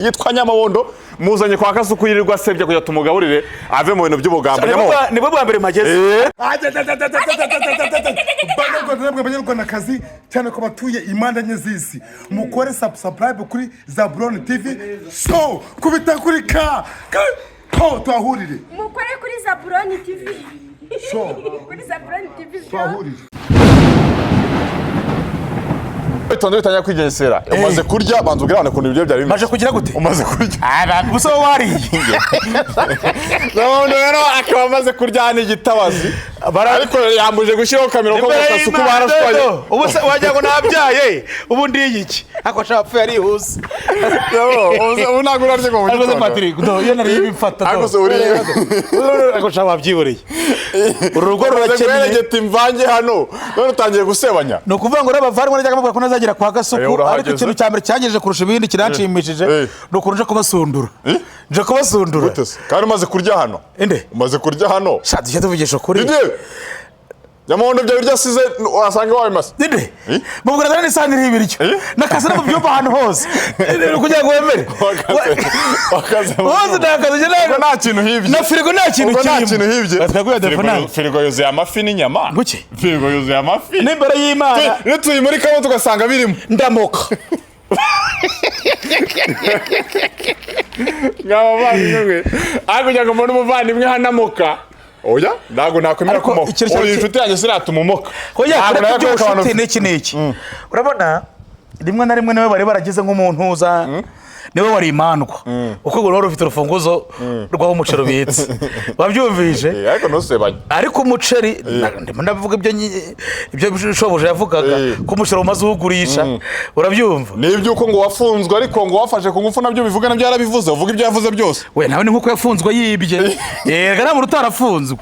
yitwa Nyamabondo muzanye kwa Kasuku yirirwa sebye kujya tumugaburire ave mu bintu by'ubugambo nibwo bwa mbere mageze banyarwanda kazi cyane ko batuye imanda nye zisi mukore subscribe kuri Zablon TV so kubita kuri ka twahurire mukore kuri Zablon TV so kuri Zablon TV twahurire Itondo bitanya kwigesera umaze kurya banza ubwirane kuntu ibyo byari maje kugira gute umaze kurya buso wari none rero akaba amaze kurya hano igitabazi ariko yambuje gushyiraho kamera ko Kasuku barashwaye ubu wajya ngo nabyaye ubu ndi iki ako shapfu yari huse ubu ntabwo urarye ngo ariko Patrick do yo nari bifata do ako shapfu abyiboreye urugo rurakennye gete imvange hano none utangiye gusebanya no kuvuga ngo n'abavandimwe najyaga bavuga ko nazagira kwa Kasuku ariko ikintu cya mbere cyangejeje kurusha ibindi kiranshimishije no kuruje kubasundura nje kubasundura kandi umaze kurya hano ende umaze kurya hano shati cyo tuvugisha kuri Nyamabondo bya birya size wasanga wawe masa ende mubwira ni sanira ibiryo nakase mu byumba hano hose kugira ngo wemere wakaze hose ndakaze nta kintu hivye na firigo nta kintu nta kintu hivye twaguye telefone firigo yuzuye amafi n'inyama nguki firigo yuzuye amafi n'imbere y'Imana tuyi muri kabo tugasanga birimo ndamoka ngaba bavimwe akujya ngo mbone umuvandimwe hanamoka oya ntago nakwemera ko uri inshuti yanjye siratumumoka oya kureka n'iki urabona rimwe na rimwe nawe bari baragize nk'umuntu uza niwe wari imandwa uko ngo ufite urufunguzo rwaho umuceri ubitse wabyumvije ariko ntusebanye ariko umuceri ndavuga ibyo shoboje yavugaga ko umuceri umaze uwugurisha urabyumva nibyo uko ngo wafunzwe ariko ngo wafashe ku ngufu nabyo bivuga nabyo yarabivuze uvuga ibyo yavuze byose we nawe ni nkuko yafunzwe yibye yega nta muntu utarafunzwe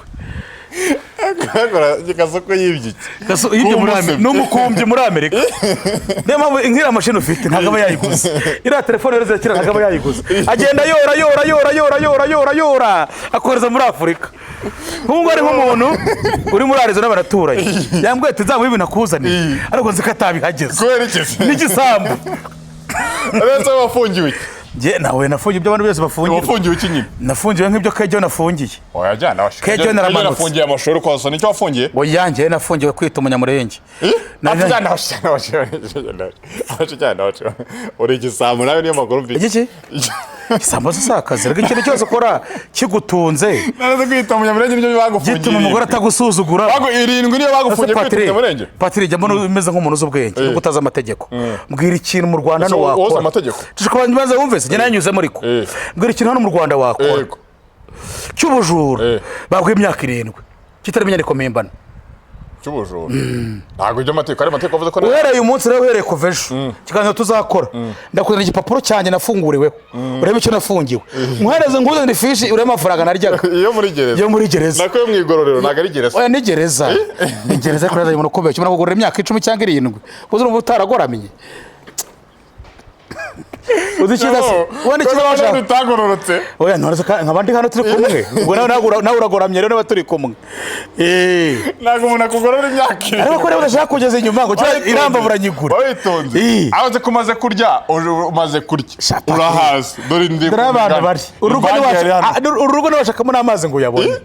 Kasuku yibye n'umukumbyi muri Amerika niyo mpamvu nk'iriya mashini ufite ntabwo aba yayiguze iriya telefone rero zirakira ntabwo aba yayiguze agenda yora akohereza muri Afurika nk'ubu ari nk'umuntu uri muri Arizona baraturanye yambwiye ati nzamuha ibintu akuzaniye ariko nzi ko atabihageze n'igisambu rero wafungiwe iki je nawe nafungiye ibyo abantu bose bafungiye wafungiwe iki nyine nafungiwe nk'ibyo Kejo nafungiye oya jana washike Kejo nafungiye amashuri kwasa nicyo wafungiye oya yanjye nafungiwe kwita umunyamurenge nafujana uri igisambu nawe niyo makuru mbi iki isambu zisakaze rega ikintu cyose ukora kigutunze naraze kwita umunyamurenge nibyo bagufungiye gituma umugore atagusuzugura bago irindwi niyo bagufungiye kwita umunyamurenge Patrick jya mbona umeze nk'umuntu uzubwenge no gutaza amategeko mbwira ikintu mu Rwanda no wakora wose amategeko tushobora maze wumve se nanyuzemo ariko mbwira ikintu hano mu Rwanda wakora cy'ubujura bagwe imyaka 7 kitarimo nyandiko mpimbano cy'ubujura ntago ibyo amategeko ari amategeko avuze ko uhereye umunsi rero uhereye kuva ejo kiganiro tuzakora ndakuzana igipapuro cyanjye nafunguriweho urebe icyo nafungiwe muhereze nguzanire ifishi urebe amafaranga naryaga iyo muri gereza nako yo mu igororero ntago ari gereza oya ni gereza ni gereza kureza umuntu ukomeye cyumara kugorora imyaka 10 cyangwa 7 uzura ubutaragoramye uzikiza se wandi kiza bitagororotse oya ntorese nkabandi hano turi kumwe ngo nawe uragoramye rero turi kumwe nago umuntu akugorora imyaka ariko ko rero udashaka kugeza inyuma ngo iramba buranyigura witonze abaze kumaze kurya umaze kurya urahaze dore ndi abantu bari urugo n'abashakamo n'amazi ngo uyabone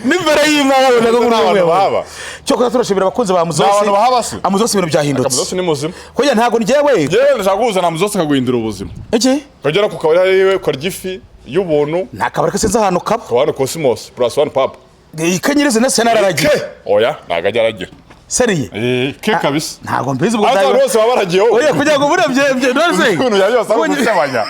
n'imbere y'Imana ngo n'abantu baba cyo ko turashimira abakunzi ba Muzosi abantu bahabase Amuzosi ibintu byahindutse Amuzosi ni muzima ko ntago njyewe ndashaka kuzana Amuzosi kaguhindura ubuzima iki kagera ku kabari hariwe ko ryifi y'ubuntu nta kabari kasenze ahantu kaba kabano Cosmos +1 pub ikanyirize na senararagiye oya nagajya aragira seriye ke kabisa ntago mbizi ubwo dayo bose babaragiye oya kugira ngo burebye nose ukuntu yabyo gusabanya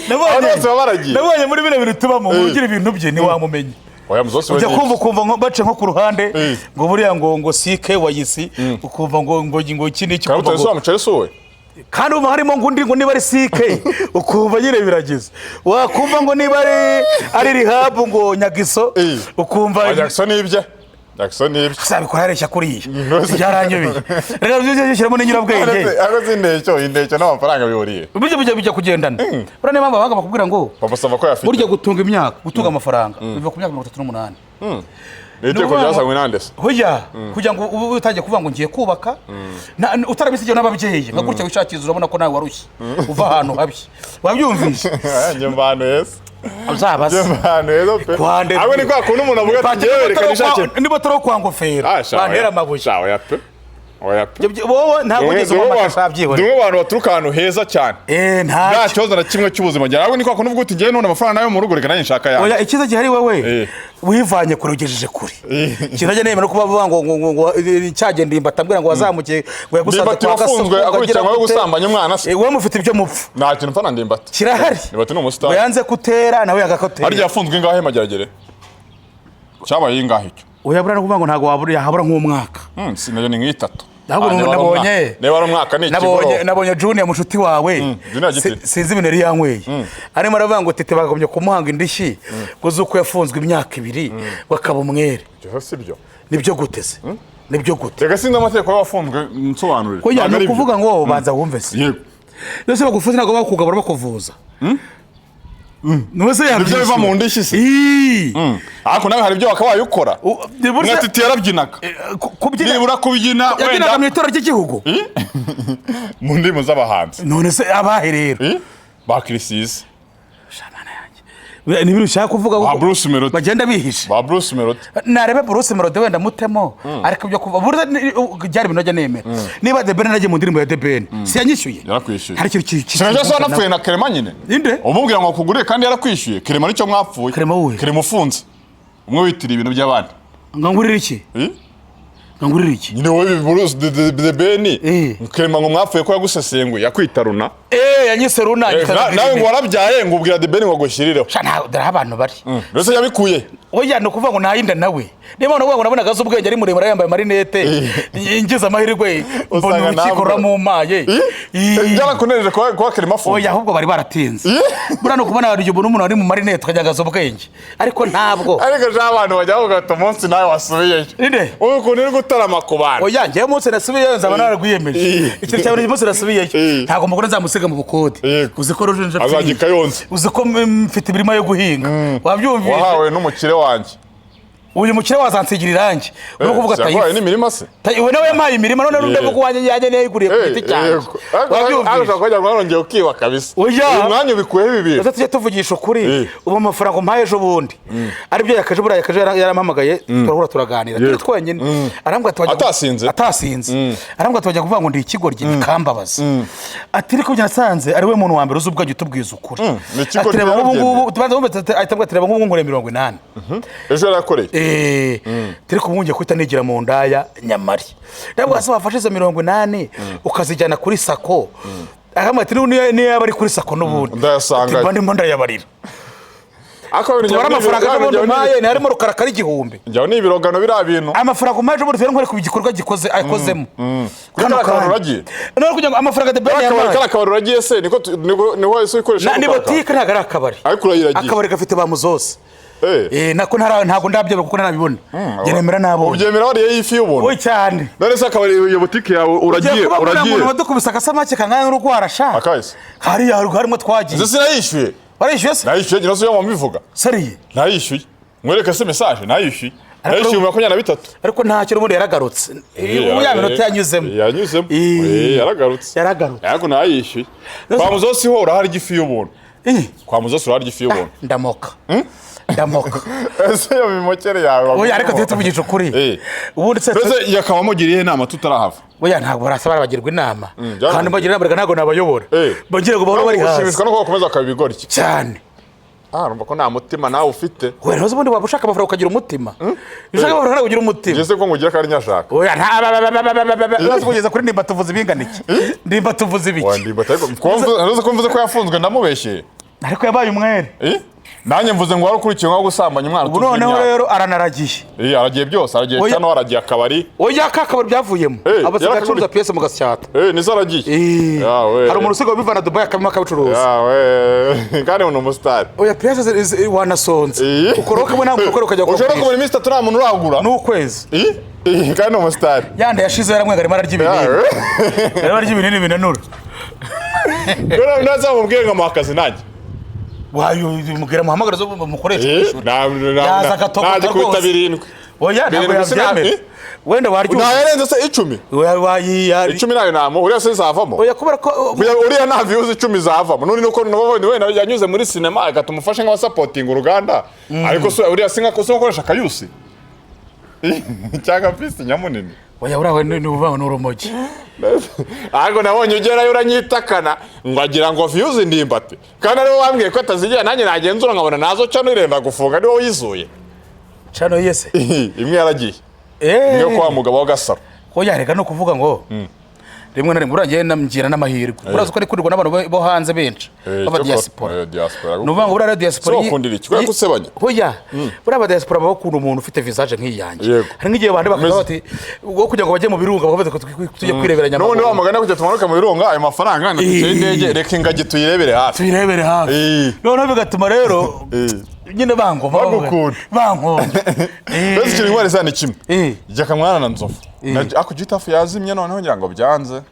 nabonye muri bino bintu tubamo ugira ibintu bye ni wamumenye oya Muzosi ujya kumva ngo bace nko ku ruhande ngo buriya ngo sike wayisi ukumva ngo iki n'iki kumva ngo mucere suwe kandi ubu harimo ngo niba ari sike ukumva nyine biragize wakumva ngo niba ari rehab ngo nyagiso ukumva Jackson nibye Jackson nibye sabikora yareshya kuriya byaranyobeye rega byishyiramo n'inyurabwenge indecyo n'amafaranga bihuriye bijya kugendana bura niyo mpamvu abanga bakubwira ngo babasaba ko yafite burya gutunga amafaranga biva ku myaka 38 Iteko ryasangwe nandese. Hoya kugira ngo ube utangiye kuvuga ngo ngiye kubaka utarabisigiye n'ababyeyi nka gutya wishakiza urabona ko nawe warushye uva ahantu habi wabyumvise Njye mbano yes. uzabaza Mbano yes pe. Abo ni kwa kuntu umuntu avuga ati ngewe reka nishake. Niba taro kwa ngofero bantera amabuye. Shawe ya pe. Oya pe. Wowe ntabwo ugeze mu makasha byihore. Ndumwe abantu baturuka ahantu heza cyane. Nta kibazo na kimwe cy'ubuzima njye. Abo ni kwa kuntu uvuga ati ngewe none amafaranga nayo mu rugo reka nanjye nshaka yawe. Oya ikiza gihari wewe. Wivanye kurugejeje kure. Kinajye nemera ko bavuga ngo cyagenda imbatambwira ngo wazamukiye ngo yagusanze kwa gafunzwe akurikira ngo gusambanya umwana se. Wowe mufite ibyo mupfu. Nta kintu mfana ndimbata. Kirahari. Nibati no mustar. Yanze kutera nawe yagakotera. Ari yafunzwe ingahe mageragere. Cyabaye ingahe icyo. Oya burana kuvuga ngo ntago wabura habura nk'umwaka. Sinaje ni nk'itatu. Nabonye Neba umwaka ni ikigoro. Nabonye Junior mushuti wawe. Sinzi ibintu yari yanyweye. Arimo aravuga ngo tete bagomye kumuhanga indishyi ngo zuko yafunzwe imyaka 2 bakaba umwere. Cyo sibyo. Nibyo guteze. Nibyo gute. Rega sinzi amategeko yafunzwe nsobanurira. Ko yani kuvuga ngo banza wumve se. Yego. Nose bagufunze nago bakugabura bakuvuza. Nose yabyo biva mu ndishyi se. Ako nawe hari ibyo wakabaye ukora. Mwatiti yarabyinaga. Nibura kubyina wenda. Yabyinaga mu itora ry'igihugu. Mu ndimo z'abahanzi. None se abahe rero. Ba Christise. Shamana yanjye. Ni birushaka kuvuga ngo Bruce Melody. Bagenda bihisha. Ba Bruce Melody. Narebe Bruce Melody wenda mutemo ariko byo kuva burya byari binojya nemera. Niba The Ben naje mu ndirimbo ya The Ben. Si yanyishyuye. Yarakwishyuye. Hari ikintu Sinaje so napfuye na Clement nyine. Inde? Umubwira ngo kugure kandi yarakwishyuye. Clement nicyo mwapfuye. Clement ufunze. Umwe witira ibintu by'abandi. Ngangurira iki? Ngangurira iki? Nyine wowe Bruce The Ben. Clement ngo mwapfuye ko yagusesenguye yakwitaruna. Yanyise runa. Nawe ngo warabyaye ngo ubwira The Ben ngo agushyirireho. Shana dara abantu bari. Rose yabikuye. Oya no kuvuga ngo nayinda nawe. Niba no ngo nabona gazo ubwenge ari muremure yambaye marinete. Ingiza amahirwe mbona ukikora mu maye. Byarakunejeje kwa Clement afunze. Oya ahubwo bari baratinze. Bura no kubona ari umuntu ari mu marinete tukajya gazo ubwenge. Ariko ntabwo. Ariko je abantu bajya bagata umunsi nawe wasubiyeyo. Inde? Uyu kuntu uri gutarama ku bantu. Oya ngiye umunsi nasubiyeyo nzaba naragwiyemeje. Ikintu cyaburi umunsi nasubiyeyo. Ntago mugore nzamusiga mu bukode. Uziko rojenje pfi. Azaji Kayonza. Uziko mfite imirimo yo guhinga. Wabyumvise? Wahawe n'umukire wanjye. Uyu mukire wazansigira irangi. Uri kuvuga tayi. Wahawe n'imirima se. Tayi nawe yampaye imirima none n'undevuga wanjye yaje neyiguriye ku giti cyane. Wabyumvise? Ariko kujya mwarongeye ukiwa kabisa. Uyu mwanya ubikuye bibiri. Tujye tuvugisha ukuri. Ubu amafaranga mpaye ejo bundi. Ari byo yakaje buraya yakaje yarampamagaye turahura turaganira. Turi twenyine. Arambwa twajya atasinze. Arambwa twajya kuvuga ngo ndi ikigoryi bikambabaza. Ati riko byasanze ari we muntu wa mbere uzubwajye utubwiza ukuri. Ati reba ngubu tubanza bumve ahitambwa ati reba ngubu ngore 80. Ejo yarakoreye. Turi kumwungiye kwita nigira mu ndaya nyamari. Ntabwo ase wafashe 80 ukazijyana kuri sako. Ahamwe ati niyo yabari kuri sako n'ubundi. Ndayasanga. Bandi mo ndayabarira. Akabiri nyamari amafaranga y'umuntu maye harimo rukarakari igihumbi. Njyaho ni ibirogano bira bintu. Amafaranga maje muri tero nkore ku gikorwa gikoze akozemo. Kano kabaruragiye. No kugira ngo amafaranga de bene yabaye. Kano kabaruragiye se niko wese ukoresha. Ni botike ntago ari akabari. Ariko urayiragiye. Akabari gafite bamuzose. Nako ntago ndabyeba kuko narabibona. Geremera nabo. Ubyemera wari yifi y'ubuntu. Oyi cyane. None se akabari iyo botike yawe uragiye. Umuntu wadukubisa akasamake kangana n'urwara sha. Akayise. Hari harimo twagiye. Nze sinayishyuye. Warishyuye se? Nayishyuye nyine so yo mubivuga. Sari. Nayishyuye. Mwereke se message nayishyuye. Nayishyuye 23. Ariko ntacyo n'ubundi yaragarutse. Ubu yaminota yanyuzemo. Yanyuzemo. Yaragarutse. Yego nayishyuye. Kwa muzosi ho urahari gifi y'ubuntu. Kwa muzosi urahari gifi y'ubuntu. Ndamoka. Ndamoka. Ese yo bimokere yawe. Oya ariko tete tuvugisha ukuri. Ubundi se yakamamugiriye inama tutarahava. Oya ntabwo barasaba bagirwa inama. Kandi bagira inama ntago nabayobora. Bagira ngo bahora bari hasi. Ushimishwa no gukomeza akabigora iki. Cyane. Urumva ko nta mutima nawe ufite. Oya ntuzi ubundi waba ushaka amafaranga ukagira umutima. Ushaka amafaranga ukagira umutima. Ngeze ko ngugira kandi nyashaka. Oya nta kugeza kuri ndimba tuvuze ibingana iki. Ndimba tuvuze ibiki. Ndimba ariko ko mvuze ko yafunzwe ndamubeshye. Ariko yabaye umwere. Nanjye mvuze ngo warukurikiye nko gusambanya umwana tuvuye. Ubu noneho rero aranaragiye. Aragiye byose, aragiye cyane aragiye akabari. Oya kakabari byavuyemo. Abasigacuruza pièce mu gasyata. Nizo aragiye. Hari umuntu usigaye bivana Dubai akabima akabicuruza. Kandi uno umustar. Oya pièce wanasonze. Ukoroka mwe ntabwo ukora ukajya ushobora kumenya iminsi 3 nta muntu uragura. N'ukwezi. Kandi umustar. Yanda yashize yaramwega rimara ry'ibinini. Rimara ry'ibinini binanura. Rero naza mubwiye ngo amakazi nanjye. Wayo mubwira muhamagara zo mukoresha. Nta kubita birindwi. oya ntabwo yabyemera wenda waryo nayarenze se 10 wayiyari 10 nayo namo uriya se zavamo oya kubera ko uriya nta views 10 zavamo none nuko wenda yanyuze muri cinema agatumufasha nka supporting uruganda ariko so uriya singa ko sokoresha kayusi cyangwa pisi nyamunini oya urawe ni uvuga n'urumogi ariko nabonye ugerayo uranyitakana ngo agira ngo views ndimbate kandi ariwe wambwiye ko atazigira nanjye nagenzura nkabona nazo cyane irenda gufunga niwo yizuye cano yese imwe yaragiye niyo kwa mugabo wa Gasaro oya reka no kuvuga ngo rimwe na rimwe urangiye namgira n'amahirwe urazi ko ari kurirwa n'abantu bo hanze benshi baba diaspora nuvuga ngo urara diaspora so kundira iki kwe kusebanya oya uraba diaspora bakunda umuntu ufite visage nk'iyanjye hari ngiye bandi bakaza bati ngo kugira ngo bajye mu birunga bakavuze ko tujye kwireberanya none bamagana kujya tumanuka mu birunga ayo mafaranga natuteye indege reka ingagi tuyirebere hafi none bigatuma rero nyine bankoma bese kiri ngware sana kimwe jya kamwana na nzofu ako jitafu yazimye noneho ngira ngo byanze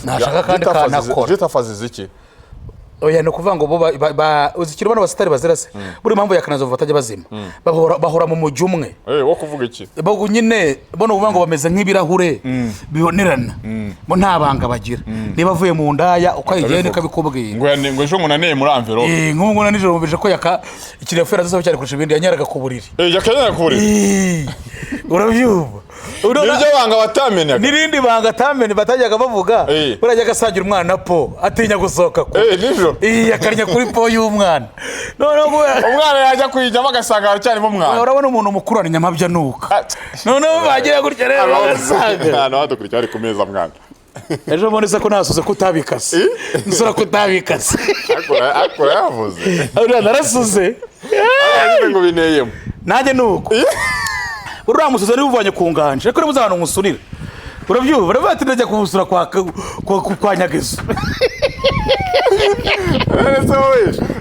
nashaka kandi kanakora jitafu aziziki oya no kuvuga ngo bo uzikira bana basitari bazirase buri mpamvu yakanazova batajya bazima bahora mu mujyi umwe wo kuvuga iki bo nyine bono kuvuga ngo bameze nk'ibirahure bibonerana bo nta banga bagira niba avuye mu ndaya uko yigenda kabikubwiye ngo ejo munane muri envelope nk'ubu na nijoro mubije ko yaka ikirefera zose cyari kurusha ibindi yanyaraga ku buriri yakanyara ku buriri urabyumva niryo banga batamenyaga nirindi banga atamenye batajyaga bavuga burajya gasangira umwana po atinya gusohoka ko nijoro yakarinya kuri po y'umwana none umwana yajya kuyijyamo agasanga aracyarimo umwana urabona umuntu mukuru ari nyamabya nuka none bagira gutya rero bagasanga hano hadukurikira ari ku meza mwana ejo mbone se ko nasuze kutabikase nsura kutabikase akora yavuze uriya narasuze ngo bineyemo nanjye nuko uriya musuze niba uvanye ku nganje ariko niba ahantu musunira urabyumva uravuga ati ndajya kumusura kwa Nyageso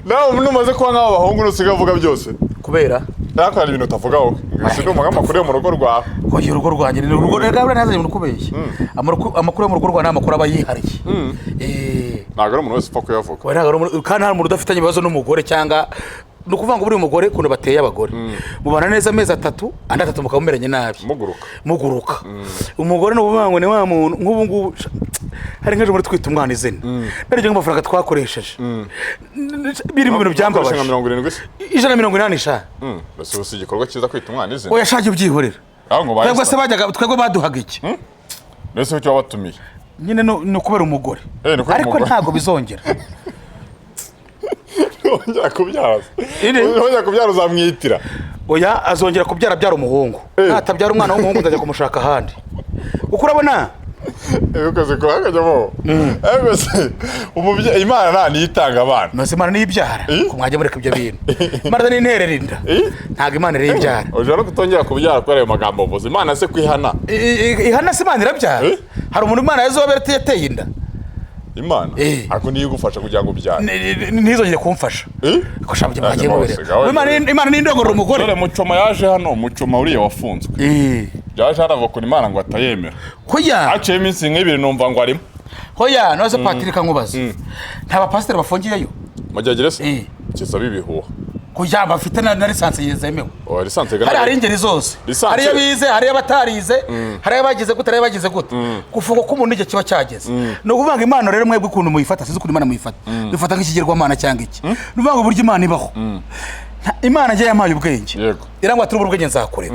nawe numaze kuba nk'abo bahungu nusiga avuga byose kubera ariko hari ibintu utavuga wowe sinumva nk'amakuru yo mu rugo rwawe oya urugo rwanjye ni urugo rwawe ntazanye umuntu ukubeshya amakuru yo mu rugo rwawe ni amakuru aba yihariye ntabwo ari umuntu wese upfa kuyavuga kandi hari umuntu udafitanye ibibazo n'umugore cyangwa ni ukuvuga ngo buri mugore ukuntu bateye abagore mubana neza amezi 3 andi 3 mukaba mumeranye nabi muguruka umugore ni ukuvuga ngo ni wa muntu nk'ubu ngubu hari nk'ejo muri twita umwana izina naryo nk'amafaranga twakoresheje biri mu bintu byambabaje 180 sha bose usi igikorwa cyiza kwita umwana izina oya shaje ubyihorera twebwe se bajyaga twebwe baduhaga iki mbese icyo wabatumiye nyine no kubera umugore ariko ntago bizongera ongera kubyara uzamwitira oya azongera kubyara byara umuhungu natabyara umwana w'umuhungu ndajya kumushaka ahandi uko urabona ukoze ko akajyamo umubyeyi Imana nani yitanga abana nose Imana niyibyara ko mwajya mureka ibyo bintu Imana ni intererinda ntago Imana iri ibyara ujya no kutongera kubyara kwa ayo magambo uvuze Imana se kwihana ihana se Imana irabyara hari umuntu Imana yazobera yateye inda Imana ako niyo igufasha kugira ngo byare ntizongere kumfasha ko shabye bagiye mubere Imana ni ndongorera umugore dore mucoma yaje hano mucoma uriye wafunzwe yaje harava ku Imana ngo atayemera hoya aciye iminsi nk'ibiri numva ngo arimo hoya nose Patrick nkubaza nta bapasiteri bafungiyeyo majyagire se kisa bibihuha kuja bafite na lisansi yezemewe lisansi gana hari ingeri zose hari yabize hari abatarize hari yabagize gute hari yabagize gute kufunga ko umuntu igihe kiba cyageze no kuvanga Imana rero mwebwe ukuntu muyifata sizo ukuntu Imana muyifata bifata nk'ikigirwa Imana cyangwa iki nuvanga uburyo Imana ibaho Imana ngiye yamaye ubwenge irangwa turi ubwenge nzakureka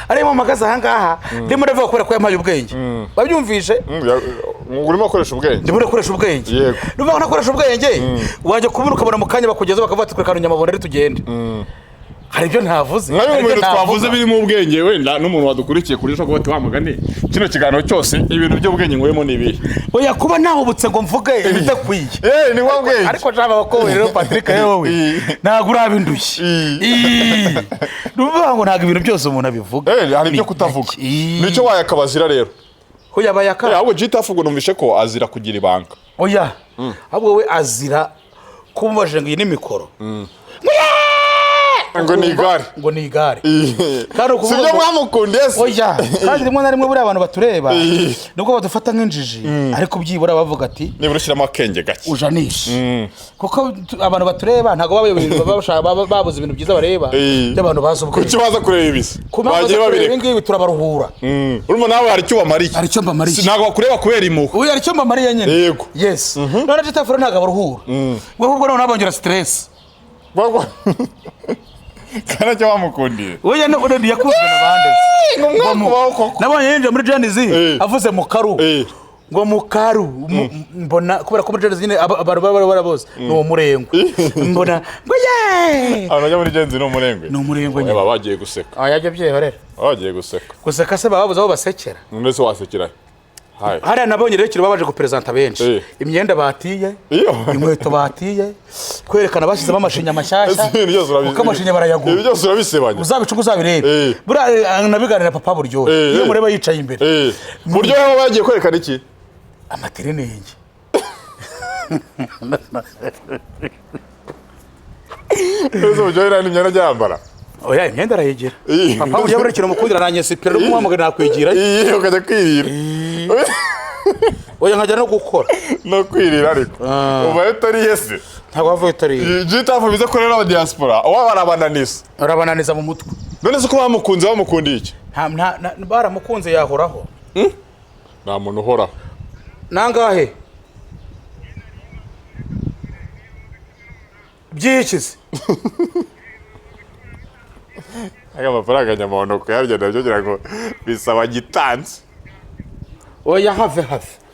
ari mu magaza ahangaha ndimo ndavuga kubera ko yamaye ubwenge babyumvishe urimo akoresha ubwenge ndimo ndakoresha ubwenge nuvanga nakoresha ubwenge wajya kubura ukabona mu kanya bakugeza bakavuga ati kwekana nyamabone ari tugende hari ibyo ntavuze nkayo mu twavuze birimo ubwenge wenda n'umuntu wadukurikiye kurisha ko batamugane kino kiganiro cyose ibintu by'ubwenge ngoyemo nibihe oya kuba nahubutse ngo mvuge ibidakwiye ni wa bwenge ariko jaba bakowe rero Patrick yewe ntago urabindushye nuvuga ngo ntago ibintu byose umuntu abivuga hari ibyo kutavuga nicyo wayakabazira rero hoya bayaka ahubwo jitafugo numvishe ko azira kugira ibanga oya ahubwo we azira kumbaje ngo iyi ni mikoro ngo ni igare. ngo ni igare kandi ukuvuga sibyo mwamukundiye se oya kandi rimwe na rimwe buri abantu batureba nubwo badufata nk'injiji ariko byibura bavuga ati nibura ushyiramo akenge gake ujanishe kuko abantu batureba ntago babuze ibintu byiza bareba by'abantu bazi ubwo kuki baza kureba ibisi bagiye babireka ngibi turabaruhura urimo nawe hari icyo bamariye hari icyo mbamariye ntago bakureba kubera impuhwe uyu hari icyo mbamariye nyine yego yes none Jetafro ntago baruhura ahubwo none nabongera stress kana cyo bamukundiye oya none yakuzwe nabande nabonye yinjira muri Janizi avuze mu karu ngo mukaru mbona kubera ko muri Janizi nyine abantu bose no murengwe mbona ngo ye abajya muri Janizi no murengwe nyine baba bagiye guseka ayajya byehorera bagiye guseka se babuze aho basekera none se wasekera hari nabonye rero kiri babaje gupresenta benshi imyenda batiye inkweto batiye kwerekana bashyizemo amashinya mashyashya uko amashinya barayagura ibyo byose urabisebanya uzabicuka uzabirebe buriya nabiganira papa buryohe iyo mureba yicaye imbere buryohe aho bagiye kwerekana iki amatiriningi ese buryohe nta n'imyenda ryambara oya imyenda arayegera papa buryohe buri kintu mukundira nanyesipira no kumuhamagara nakwigira ukajya kwirira oya nkajya no gukora no kwirira ariko uba utariye se ntabwo wavuye utariye Jetafro bize ko rero aba diaspora uwa barabananiza mu mutwe none se ko bamukunze bamukundiye iki baramukunze yahoraho nta muntu uhoraho nangahe byikize aya mafaranga nyamuntu kuyarya nabyo kugira ngo bisaba gitanze oya have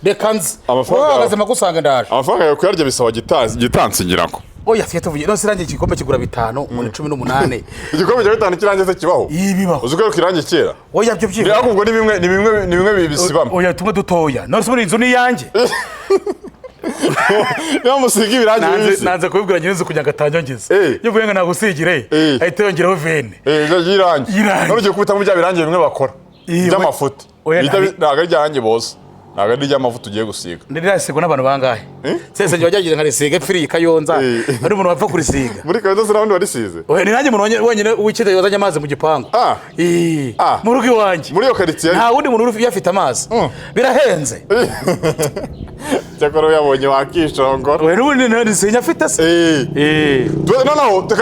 reka nzi amafaranga magusanga ndaje amafaranga yo kuyarya bisaba gitanze ngira ngo oya fiye tuvuye no sirangiye igikombe kigura 5 muri 18 igikombe cya 5 kirangiye se kibaho ibibaho uzi ko kirangiye kera oya byo byiba ahubwo ni bimwe bisibamo oya tumwe dutoya none se muri inzu ni yanjye niba musiga ibirangiye bibisi nanze kubibwira nyine kujya gatanyo ngeze iyo vuye ngo nagusigire ahita yongeraho vene irangiye none ugiye kubita mu bya birangiye bimwe bakora by'amafuta ntabwo ari ryarangiye bose ntabwo ari ry'amavuta ugiye gusiga ndirasigwa n'abantu bangahe sese njye wajyagize nkarisiga firi Kayonza ari umuntu wapfa kurisiga muri Kayonza se n'abandi barisize oya ni nanjye umuntu wenyine wikite yozanye amazi mu gipangu mu rugo iwanjye muri iyo karitsiye nta wundi muntu uri yafite amazi birahenze cyakora yabonye wakishongora oya n'ubundi nsinya afite se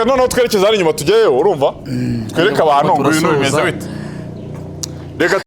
noneho twerekeza hano inyuma tugeyeyo urumva twereke abantu ngo ibintu bimeze bite reka